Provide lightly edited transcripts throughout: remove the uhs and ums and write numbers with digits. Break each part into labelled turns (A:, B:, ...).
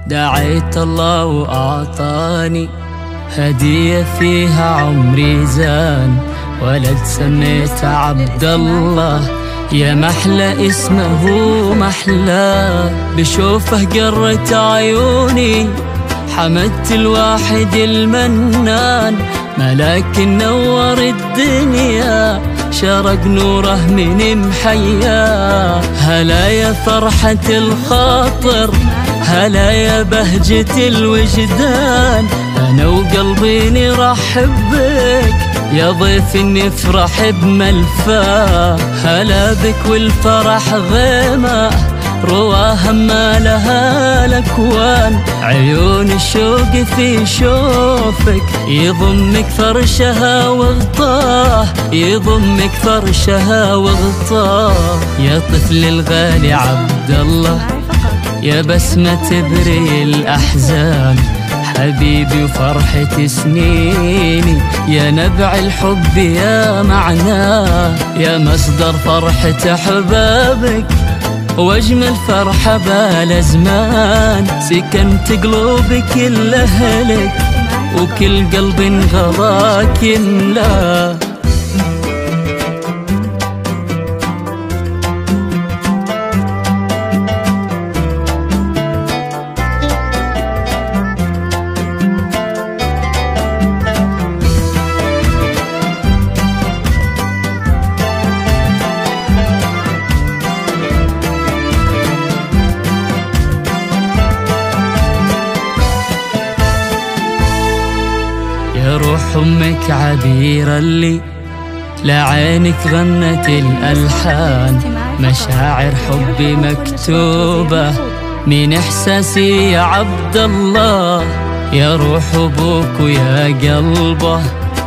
A: دعيت الله وأعطاني هدية فيها عمري زان، ولد سميته عبد الله، يا محلى اسمه محلى، بشوفه قرت عيوني، حمدت الواحد المنان، ملاك نور الدنيا، شرق نوره من محيا. هلا يا فرحة الخاطر، هلا يا بهجة الوجدان، أنا وقلبي نرحب بك يا ضيف نفرح بملفاه. هلا بك والفرح غيمة رواها ما لها الأكوان، عيون الشوق في شوفك يضمك فرشها وغطاه، يضمك فرشها وغطاه. يا طفل الغالي عبد الله، يا بسمة تبري الأحزان، حبيبي وفرحة سنيني، يا نبع الحب يا معناه، يا مصدر فرحة أحبابك واجمل فرحة بلا زمان، سكنت قلوب كل أهلك وكل قلب غلاك يملاه. يا روح أمك عبيرة اللي لعينك غنت الألحان، مشاعر حبي مكتوبة من إحساسي يا عبد الله، يا روح أبوك ويا قلبه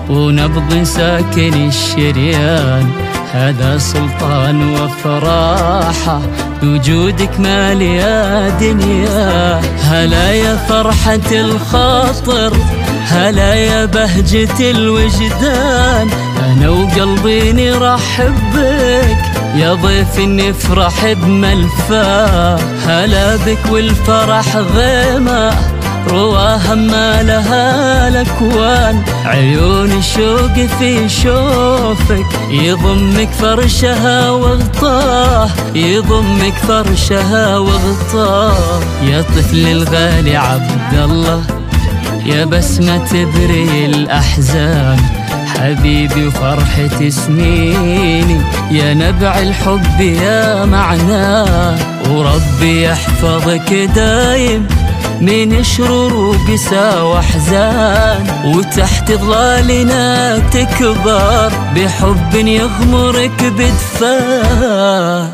A: ونبض ساكن الشريان، هذا سلطان وفراحة بوجودك مالي يا دنيا. هلا يا فرحة الخاطر، هلا يا بهجة الوجدان، أنا وقلبي نرحب بك يا ضيف نفرح بملفاه. هلا بك والفرح غيمة رواها ما لها الأكوان، عيون الشوق في شوفك يضمك فرشها وغطاه، يضمك فرشها وغطاه. يا طفل الغالي عبد الله، يا بسمة تبري الأحزان، حبيبي وفرحة سنيني، يا نبع الحب يا معناه. وربي يحفظك دايم من شرور وقسى وأحزان، وتحت ظلالنا تكبر بحب يغمرك بدفاه.